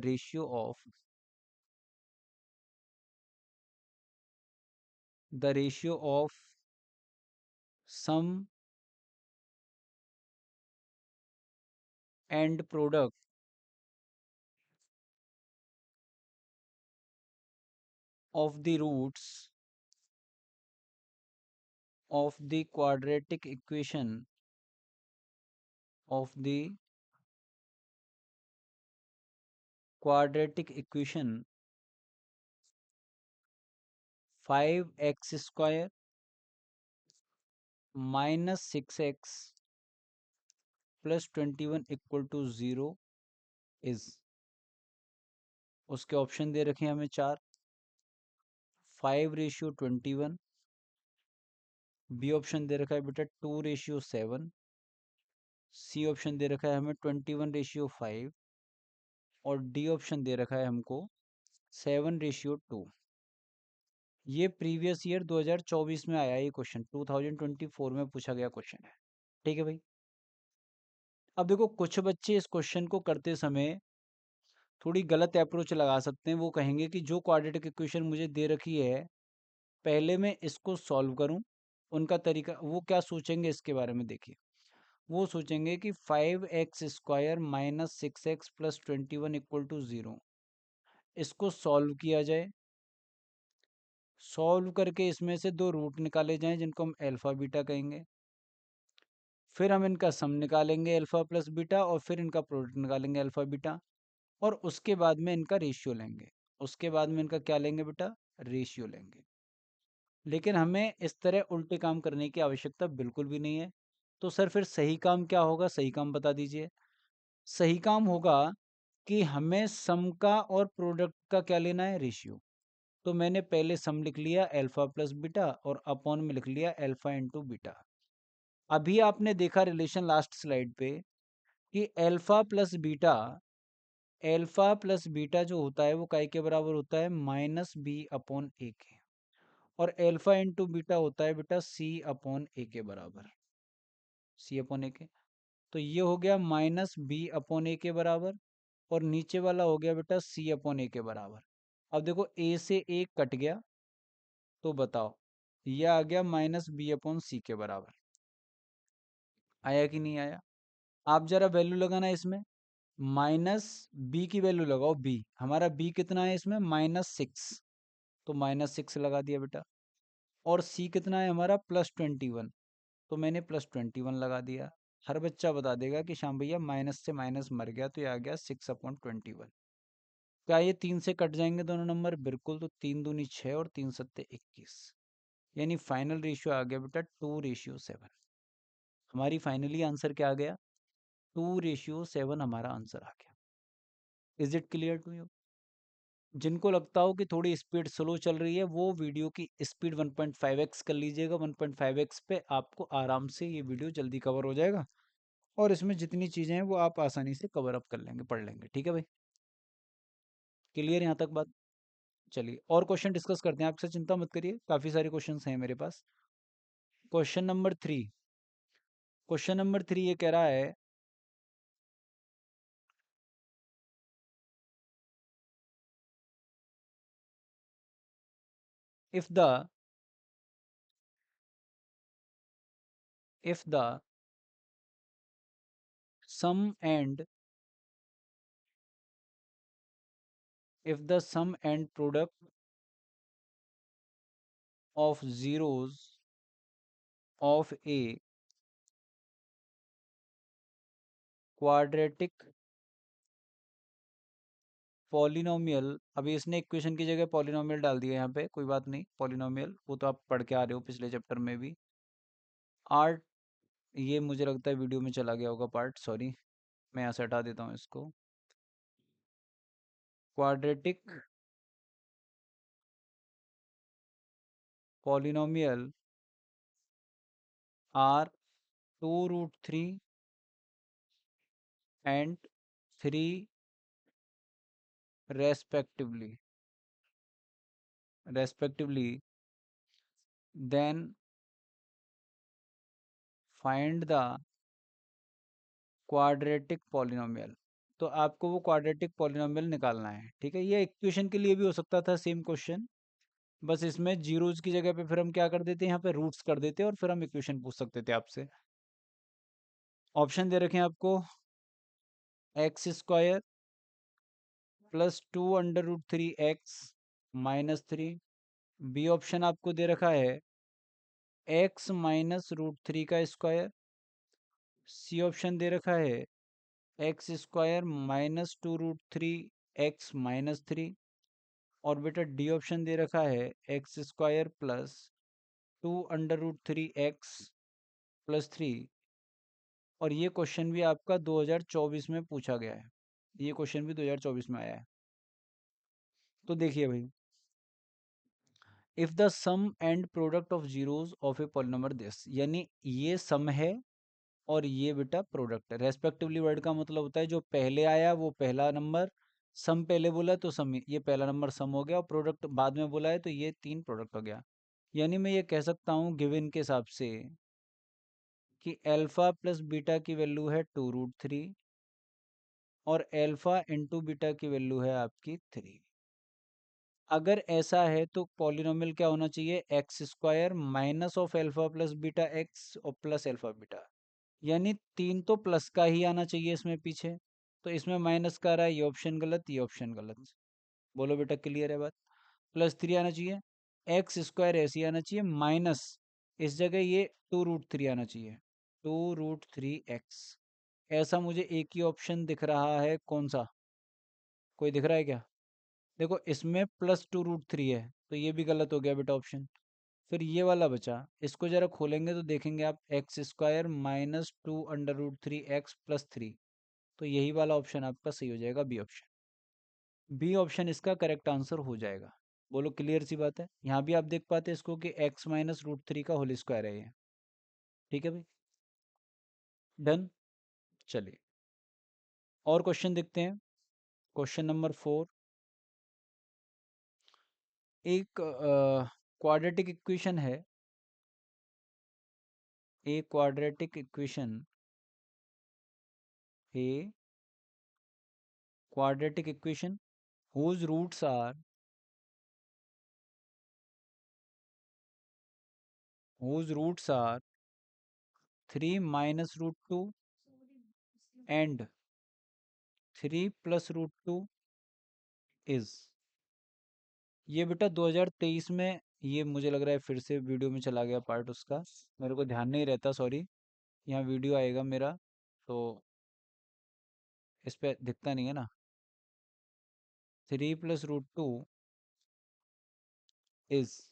ratio of sum and product of the roots of the quadratic equation of the quadratic equation 5x² -6x plus 21 equal to 0 is. उसके ऑप्शन दे रखे हैं हमें 4। 5:21, बी ऑप्शन दे रखा है बेटा 2:7, सी ऑप्शन दे रखा है हमें 21:5 और डी ऑप्शन दे रखा है हमको 7:2। ये प्रीवियस ईयर 2024 में आया ये क्वेश्चन, 2024 में पूछा गया क्वेश्चन है। ठीक है भाई, अब देखो कुछ बच्चे इस क्वेश्चन को करते समय थोड़ी गलत अप्रोच लगा सकते हैं। वो कहेंगे कि जो क्वाड्रेटिक इक्वेशन मुझे दे रखी है पहले मैं इसको सॉल्व करूं। उनका तरीका, वो क्या सोचेंगे इसके बारे में देखिए। वो सोचेंगे कि 5x² -6x plus 21 equal to 0, इसको सॉल्व किया जाए। सॉल्व करके इसमें से दो रूट निकाले जाएं जिनको हम अल्फा बीटा कहेंगे। फिर हम इनका सम निकालेंगे अल्फा प्लस बीटा, और फिर इनका प्रोडक्ट निकालेंगे अल्फा बीटा, और उसके बाद में इनका रेशियो लेंगे। उसके बाद में इनका क्या लेंगे बेटा, रेशियो लेंगे। लेकिन हमें इस तरह उल्टे काम करने की आवश्यकता बिल्कुल भी नहीं है। तो सर फिर सही काम क्या होगा, सही काम बता दीजिए। सही काम होगा कि हमें सम का और प्रोडक्ट का क्या लेना है, रेशियो। तो मैंने पहले सम लिख लिया अल्फा प्लस बीटा और अपॉन में लिख लिया अल्फा इंटू बीटा। अभी आपने देखा रिलेशन लास्ट स्लाइड पे कि अल्फा प्लस बीटा जो होता है वो काय के बराबर होता है, -b/a के। और अल्फा इंटू बीटा होता है बेटा c/a के बराबर, c/a के। तो ये हो गया -b/a के बराबर, और नीचे वाला हो गया बेटा c/a के बराबर। अब देखो a से a कट गया, तो बताओ ये आ गया -b/c के बराबर। आया कि नहीं आया? आप जरा वैल्यू लगाना इसमें, माइनस बी की वैल्यू लगाओ। बी हमारा, बी कितना है इसमें, -6, तो -6 लगा दिया बेटा। और सी कितना है हमारा, +21, तो मैंने +21 लगा दिया। हर बच्चा बता देगा कि श्याम भैया माइनस से माइनस मर गया, तो ये आ गया 6/21। क्या ये 3 से कट जाएंगे दोनों नंबर, बिल्कुल। तो 3 दूनी 6 और 3 सत्ते 21, यानी फाइनल रेशियो आ गया बेटा 2:7। हमारी फाइनली आंसर क्या आ गया, 2:7 हमारा आंसर आ गया। Is it clear to you? जिनको लगता हो कि थोड़ी स्पीड स्लो चल रही है, वो वीडियो की स्पीड 1.5x कर लीजिएगा। 1.5x पे आपको आराम से ये वीडियो जल्दी कवर हो जाएगा, और इसमें जितनी चीज़ें हैं वो आप आसानी से कवर अप कर लेंगे, पढ़ लेंगे। ठीक है भाई, क्लियर यहाँ तक बात? चलिए और क्वेश्चन डिस्कस करते हैं, आपसे चिंता मत करिए, काफ़ी सारे क्वेश्चन हैं मेरे पास। क्वेश्चन नंबर 3, क्वेश्चन नंबर 3 ये कह रहा है, if the if the sum and product of zeros of a quadratic polynomial, अभी इसने इक्वेशन की जगह पॉलिनोमियल डाल दिया यहाँ पे, कोई बात नहीं, पॉलिनोमियल वो तो आप पढ़ के आ रहे हो पिछले चैप्टर में भी। आर्ट, ये मुझे लगता है वीडियो में चला गया होगा पार्ट, सॉरी, मैं यहाँ से हटा देता हूँ इसको। Quadratic polynomial are 2√3 and 3 respectively then find the quadratic polynomial. तो आपको वो क्वाड्रेटिक पॉलिनोमियल निकालना है, ठीक है। ये इक्वेशन के लिए भी हो सकता था सेम क्वेश्चन, बस इसमें जीरोज की जगह पे फिर हम क्या कर देते हैं, यहाँ पे रूट्स कर देते हैं और फिर हम इक्वेशन पूछ सकते थे आपसे। ऑप्शन दे रखे हैं आपको, x² +2√3x -3। बी ऑप्शन आपको दे रखा है x -√3 का स्क्वायर। सी ऑप्शन दे रखा है x² -2√3x -3। और बेटा डी ऑप्शन दे रखा है x² +2√3x+3। और ये क्वेश्चन भी आपका 2024 में पूछा गया है, ये क्वेश्चन भी 2024 में आया है। तो देखिए भाई, if the sum and product of zeros of a polynomial this, यानी ये सम है और ये बेटा प्रोडक्ट है। रेस्पेक्टिवली वर्ड का मतलब होता है जो पहले आया वो पहला नंबर, सम पहले बोला तो सम, ये पहला नंबर सम हो गया, और प्रोडक्ट बाद में बोला है तो ये 3 प्रोडक्ट हो गया। यानी मैं ये कह सकता हूँ गिवन के हिसाब से कि अल्फा प्लस बीटा की वैल्यू है 2√3 और अल्फा इंटू बीटा की वैल्यू है आपकी 3। अगर ऐसा है तो पॉलिनोमियल क्या होना चाहिए, x² minus of alpha plus beta x और प्लस अल्फा बीटा, यानी 3 तो प्लस का ही आना चाहिए इसमें पीछे, तो इसमें माइनस का आ रहा है, ये ऑप्शन गलत, ये ऑप्शन गलत। बोलो बेटा क्लियर है बात। +3 आना चाहिए, x² ऐसे ही आना चाहिए, माइनस इस जगह ये 2√3 आना चाहिए, 2√3x। ऐसा मुझे एक ही ऑप्शन दिख रहा है, कौन सा, कोई दिख रहा है क्या? देखो इसमें +2√3 है तो ये भी गलत हो गया बेटा ऑप्शन। फिर ये वाला बचा, इसको जरा खोलेंगे तो देखेंगे आप, x² -2√3x+3, तो यही वाला ऑप्शन आपका सही हो जाएगा, बी ऑप्शन। बी ऑप्शन इसका करेक्ट आंसर हो जाएगा। बोलो क्लियर सी बात है, यहाँ भी आप देख पाते हैं इसको कि x -√3 का होल स्क्वायर है ये, ठीक है भाई, डन। चलिए और क्वेश्चन देखते हैं। क्वेश्चन नंबर 4, एक क्वाड्रेटिक इक्वेशन है, ए quadratic equation, A quadratic equation whose roots are 3 minus root 2 and 3 plus root 2 is, ये बेटा 2023 में, ये मुझे लग रहा है फिर से वीडियो में चला गया पार्ट उसका, मेरे को ध्यान नहीं रहता, सॉरी। यहाँ वीडियो आएगा मेरा तो इस पे दिखता नहीं है ना। 3 plus root 2 is,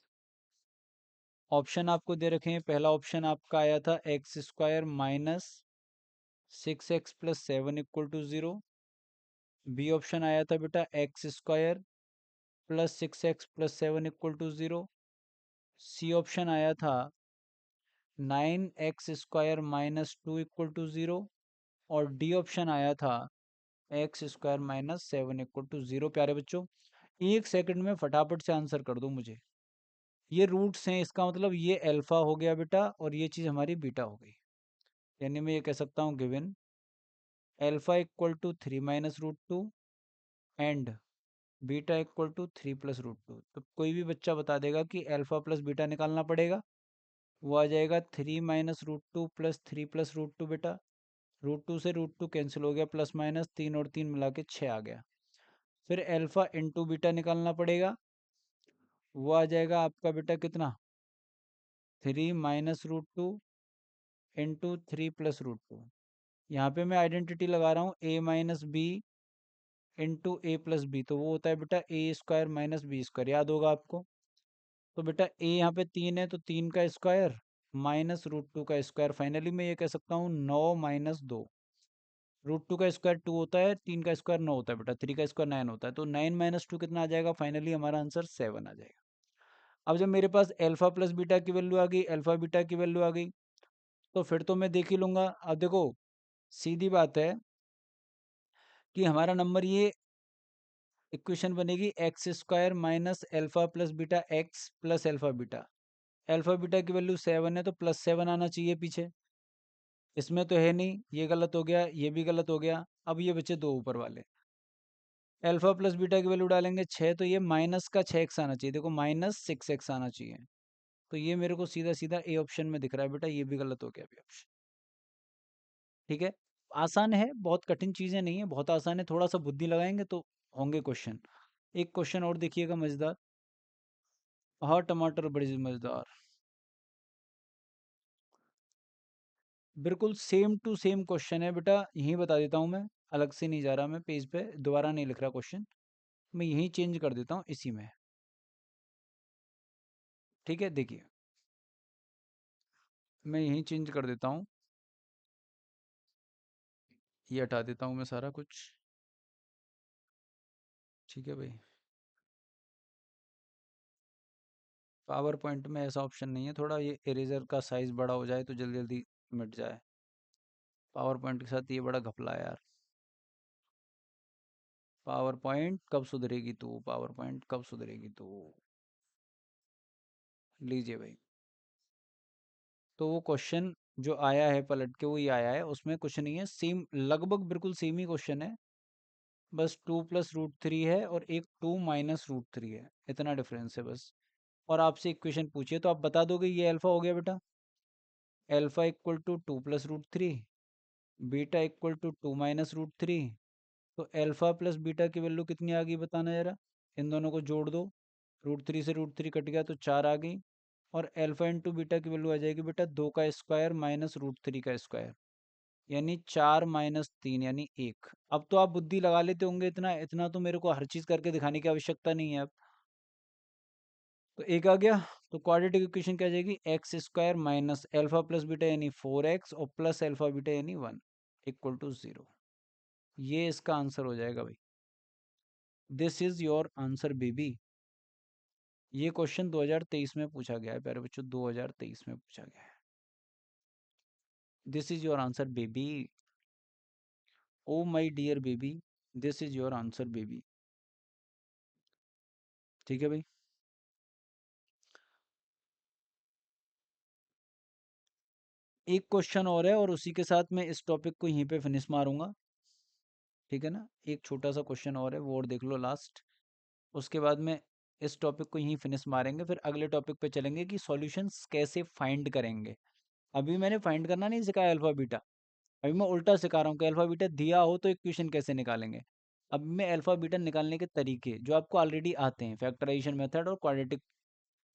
ऑप्शन आपको दे रखे हैं, पहला ऑप्शन आपका आया था x² -6x + 7 = 0। बी ऑप्शन आया था बेटा x² +6x + 7 = 0। सी ऑप्शन आया था 9x² -2 = 0। और डी ऑप्शन आया था x² -7 = 0। प्यारे बच्चों, एक सेकंड में फटाफट से आंसर कर दो मुझे। ये रूट्स हैं, इसका मतलब ये अल्फा हो गया बेटा और ये चीज़ हमारी बीटा हो गई, यानी मैं ये कह सकता हूँ गिवन अल्फा = 3 - √2 एंड बीटा = 3 + √2। तो कोई भी बच्चा बता देगा कि अल्फा प्लस बीटा निकालना पड़ेगा, वो आ जाएगा 3 - √2 + 3 + √2 बेटा। √2 से √2 कैंसिल हो गया, प्लस माइनस 3 और 3 मिला के 6 आ गया। फिर अल्फा इंटू बीटा निकालना पड़ेगा। वो आ जाएगा आपका बेटा कितना, 3 - √2 इंटू 3 + √2। यहाँ पे मैं आइडेंटिटी लगा रहा हूँ a - b into a + b, तो वो होता है बेटा a² - b², याद होगा आपको। तो बेटा a यहाँ पे 3 है, तो 3 का स्क्वायर माइनस √2 का स्क्वायर, फाइनली मैं ये कह सकता हूँ 9 - 2। √2 का स्क्वायर 2 होता है, 3 का स्क्वायर 9 होता है बेटा, 3 का स्क्वायर 9 होता है, तो 9 - 2 कितना आ जाएगा, फाइनली हमारा आंसर 7 आ जाएगा। अब जब मेरे पास अल्फा प्लस बीटा की वैल्यू आ गई, अल्फा बीटा की वैल्यू आ गई, तो फिर तो मैं देख ही लूंगा। अब देखो, सीधी बात है कि हमारा नंबर ये इक्वेशन बनेगी x² - alpha plus beta x plus alpha beta. Alpha beta की वैल्यू 7 है, तो +7 आना चाहिए पीछे। इसमें तो है नहीं, ये गलत हो गया, ये भी गलत हो गया। अब ये बचे दो ऊपर वाले। अल्फा प्लस बीटा की वैल्यू डालेंगे 6, तो ये माइनस का 6x आना चाहिए, देखो -6x आना चाहिए। तो ये मेरे को सीधा सीधा ए ऑप्शन में दिख रहा है बेटा, ये भी गलत हो गया अभी ऑप्शन। ठीक है, आसान है, बहुत कठिन चीज़ें नहीं है, बहुत आसान है, थोड़ा सा बुद्धि लगाएंगे तो होंगे क्वेश्चन। एक क्वेश्चन और देखिएगा मज़ेदार। हाँ, टमाटर बड़ी मज़ेदार। बिल्कुल सेम टू सेम क्वेश्चन है बेटा, यहीं बता देता हूँ मैं, अलग से नहीं जा रहा मैं पेज पे, दोबारा नहीं लिख रहा क्वेश्चन, मैं यहीं चेंज कर देता हूँ इसी में। ठीक है, देखिए मैं यहीं चेंज कर देता हूँ, ये हटा देता हूँ मैं सारा कुछ। ठीक है भाई, पावर पॉइंट में ऐसा ऑप्शन नहीं है, थोड़ा ये इरेजर का साइज़ बड़ा हो जाए तो जल्दी जल्दी मिट जाए। पावर पॉइंट के साथ ये बड़ा घपला है यार। पावर पॉइंट कब सुधरेगी तू, पावर पॉइंट कब सुधरेगी तू। लीजिए भाई, तो वो क्वेश्चन जो आया है पलट के, वो ये आया है, उसमें कुछ नहीं है, सेम लगभग बिल्कुल सेम ही क्वेश्चन है, बस 2 + √3 है और एक 2 - √3 है, इतना डिफरेंस है बस। और आपसे इक्वेशन पूछिए तो आप बता दोगे ये अल्फा हो गया बेटा, alpha equal to 2 + √3, beta equal to 2 - √3। तो अल्फा प्लस बीटा की वैल्यू कितनी आ गई बताना जरा, इन दोनों को जोड़ दो, √3 से √3 कट गया तो 4 आ गई, और अल्फा इंटू बीटा की वैल्यू आ जाएगी बेटा 2 का स्क्वायर -√3 का स्क्वायर, यानी 4 - 3 यानी 1। अब तो आप बुद्धि लगा लेते होंगे, इतना इतना तो मेरे को हर चीज़ करके दिखाने की आवश्यकता नहीं है अब। तो एक आ गया, तो क्वाड्रेटिक इक्वेशन क्या आ जाएगी, x² minus alpha plus beta यानी 4x और प्लस अल्फा बीटा यानी 1 इक्वल टू 0। ये इसका आंसर हो जाएगा भाई, this is your answer baby. ये क्वेश्चन 2023 में पूछा गया है प्यारे बच्चों, 2023 में पूछा गया है। This is your answer baby, oh my dear baby, this is your answer baby. ठीक है भाई, एक क्वेश्चन और है और उसी के साथ मैं इस टॉपिक को यहीं पे फिनिश मारूंगा। ठीक है ना, एक छोटा सा क्वेश्चन और है, वो और देख लो लास्ट, उसके बाद में इस टॉपिक को यहीं फिनिश मारेंगे, फिर अगले टॉपिक पे चलेंगे कि सॉल्यूशंस कैसे फाइंड करेंगे। अभी मैंने फाइंड करना नहीं सिखाया अल्फा बीटा, अभी मैं उल्टा सिखा रहा हूँ कि अल्फा बीटा दिया हो तो इक्वेशन कैसे निकालेंगे। अब मैं अल्फा बीटा निकालने के तरीके जो आपको ऑलरेडी आते हैं, फैक्टराइजेशन मेथड और quadratic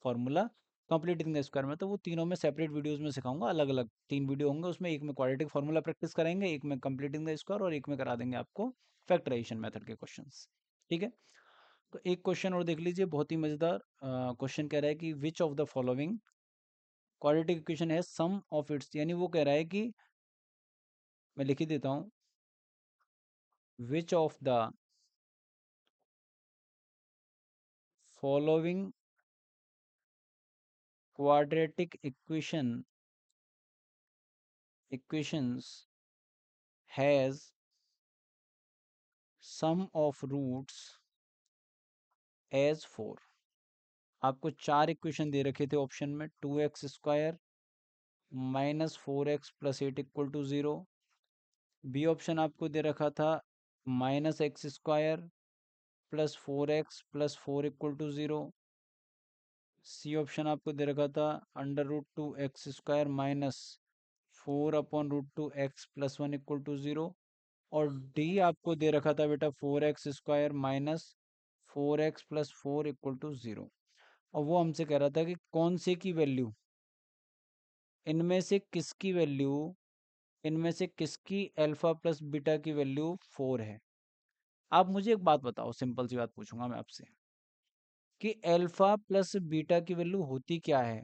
formula, completing the square में, तो वो तीनों में सेपरेट वीडियोस में सिखाऊंगा, अलग अलग 3 वीडियो होंगे उसमें, एक में क्वाड्रेटिक फार्मूला प्रैक्टिस करेंगे, एक में कंप्लीटिंग द स्क्वायर, और एक में करा देंगे आपको फैक्टराइजेशन मेथड के क्वेश्चंस। ठीक है, तो एक क्वेश्चन और देख लीजिए, बहुत ही मजेदार क्वेश्चन कह रहा है कि which of the following quadratic equation है सम ऑफ इट्स, यानी वो कह रहा है कि, मैं लिख ही देता हूँ, which of the following quadratic equations has sum of roots as 4। आपको 4 इक्वेशन दे रखे थे ऑप्शन में, 2x² -4x + 8 equal to 0। B option आपको दे रखा था -x² + 4x + 4 equal to 0। C option आपको दे रखा था √2x² माइनस 4/√2x+1 = 0। और डी आपको दे रखा था बेटा 4x² माइनस 4x+4 = 0। और वो हमसे कह रहा था कि कौन से की वैल्यू, इनमें से किसकी वैल्यू, इनमें से किसकी अल्फा प्लस बीटा की वैल्यू 4 है। आप मुझे एक बात बताओ, सिंपल सी बात पूछूंगा मैं आपसे कि अल्फा प्लस बीटा की वैल्यू होती क्या है।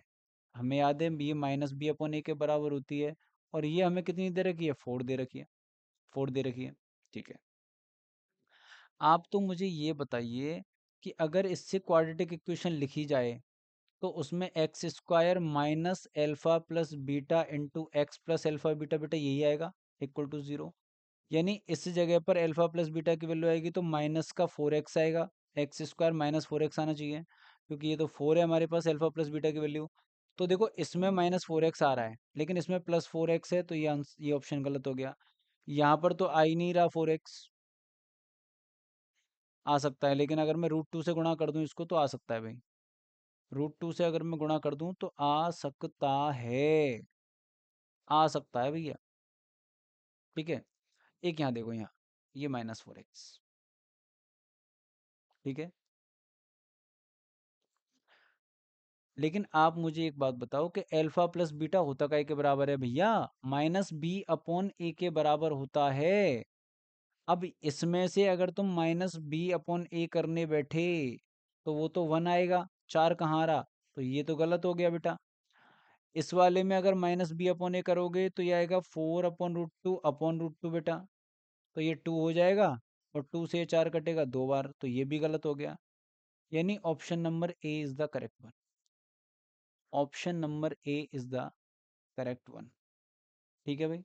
हमें याद है ये -b/a के बराबर होती है, और ये हमें कितनी दे रखी है, 4 दे रखी है, 4 दे रखी है। ठीक है, आप तो मुझे ये बताइए कि अगर इससे क्वाड्रेटिक इक्वेशन लिखी जाए तो उसमें x² minus alpha plus beta into x plus alpha beta, बेटा यही आएगा, =0। यानी इस जगह पर अल्फा प्लस बीटा की वैल्यू आएगी तो माइनस का 4x आएगा, x² माइनस 4x आना चाहिए, क्योंकि ये तो 4 है हमारे पास अल्फा प्लस बीटा की वैल्यू। तो देखो इसमें -4x आ रहा है, लेकिन इसमें +4x है, तो ये ऑप्शन गलत हो गया। यहाँ पर तो आ ही नहीं रहा 4x, आ सकता है, लेकिन अगर मैं √2 से गुणा कर दूं इसको तो आ सकता है भाई। √2 से अगर मैं गुणा कर दूं तो आ सकता है, आ सकता है भैया। ठीक है, एक यहाँ देखो, यहाँ ये -4x। ठीक है, लेकिन आप मुझे एक बात बताओ कि अल्फा प्लस बीटा होता काय के बराबर है भैया, -b/a के बराबर होता है। अब इसमें से अगर तुम -b/a करने बैठे तो वो तो 1 आएगा, 4 कहाँ आ रहा, तो ये तो गलत हो गया बेटा। इस वाले में अगर -b/a करोगे तो ये आएगा 4/√2 बेटा, तो ये 2 हो जाएगा, और 2 से 4 कटेगा 2 बार, तो ये भी गलत हो गया। यानी option number A is the correct one, option number A is the correct one. ठीक है भाई,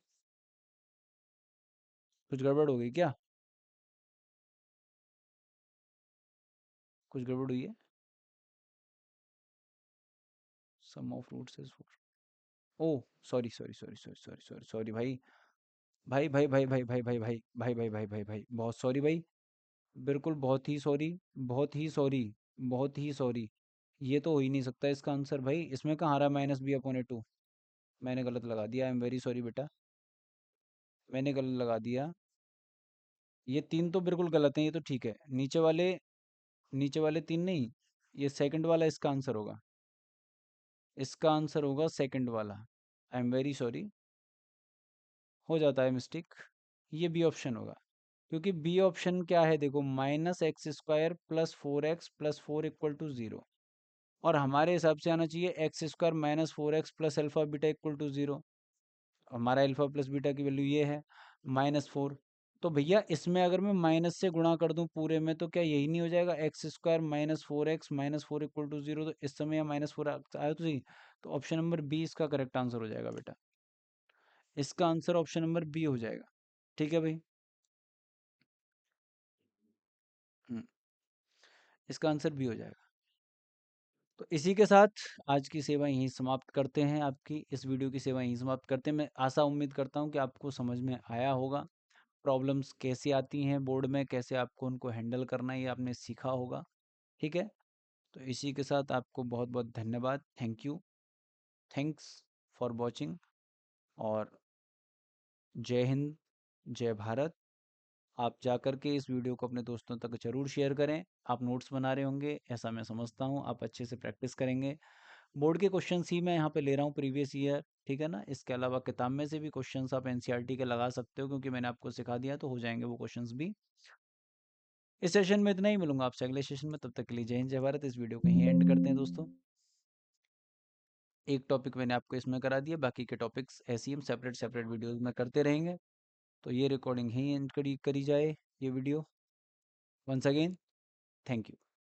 कुछ गड़बड़ हो गई क्या, कुछ गड़बड़ हुई है। Sum of roots is 4। Oh sorry sorry sorry sorry sorry sorry sorry भाई, भाई भाई भाई भाई भाई भाई भाई भाई भाई भाई भाई भाई बहुत सॉरी भाई, बिल्कुल बहुत ही सॉरी, बहुत ही सॉरी, बहुत ही सॉरी। ये तो हो ही नहीं सकता इसका आंसर भाई, इसमें कहाँ आ रहा -b/2, मैंने गलत लगा दिया, आई एम वेरी सॉरी बेटा, मैंने गलत लगा दिया। ये 3 तो बिल्कुल गलत हैं, ये तो ठीक है, नीचे वाले, नीचे वाले 3 नहीं, ये सेकंड वाला इसका आंसर होगा, इसका आंसर होगा सेकंड वाला। आई एम वेरी सॉरी, हो जाता है मिस्टेक, ये बी ऑप्शन होगा। क्योंकि बी ऑप्शन क्या है देखो, -x² प्लस 4x प्लस 4 = 0, और हमारे हिसाब से आना चाहिए x² minus 4x plus alpha beta =0। हमारा अल्फा प्लस बीटा की वैल्यू ये है -4। तो भैया इसमें अगर मैं माइनस से गुणा कर दूं पूरे में तो क्या यही नहीं हो जाएगा, x² माइनस 4x माइनस 4 = 0, तो इस समय -4 आया तो सही। तो ऑप्शन नंबर बी इसका करेक्ट आंसर हो जाएगा बेटा, इसका आंसर ऑप्शन नंबर बी हो जाएगा। ठीक है भाई, हम्म, इसका आंसर बी हो जाएगा। तो इसी के साथ आज की सेवा यहीं समाप्त करते हैं, आपकी इस वीडियो की सेवा यहीं समाप्त करते हैं। मैं आशा उम्मीद करता हूँ कि आपको समझ में आया होगा, प्रॉब्लम्स कैसे आती हैं बोर्ड में, कैसे आपको उनको हैंडल करना है, ये आपने सीखा होगा। ठीक है, तो इसी के साथ आपको बहुत बहुत धन्यवाद, thank you, thanks for watching, और जय हिंद, जय भारत। आप जा कर के इस वीडियो को अपने दोस्तों तक ज़रूर शेयर करें। आप नोट्स बना रहे होंगे ऐसा मैं समझता हूँ, आप अच्छे से प्रैक्टिस करेंगे। बोर्ड के क्वेश्चंस ही मैं यहाँ पे ले रहा हूँ प्रीवियस ईयर, ठीक है ना। इसके अलावा किताब में से भी क्वेश्चंस आप एनसीईआरटी के लगा सकते हो, क्योंकि मैंने आपको सिखा दिया, तो हो जाएंगे वो क्वेश्चंस भी। इस सेशन में इतना ही, मिलूंगा आपसे अगले सेशन में, तब तक के लिए जय हिंद जय भारत। इस वीडियो को यहीं एंड करते हैं दोस्तों। एक टॉपिक मैंने आपको इसमें करा दिया, बाकी के टॉपिक्स ऐसे ही हम सेपरेट सेपरेट वीडियोज़ में करते रहेंगे। तो ये रिकॉर्डिंग ही एंड करी जाए, ये वीडियो। Once again, thank you.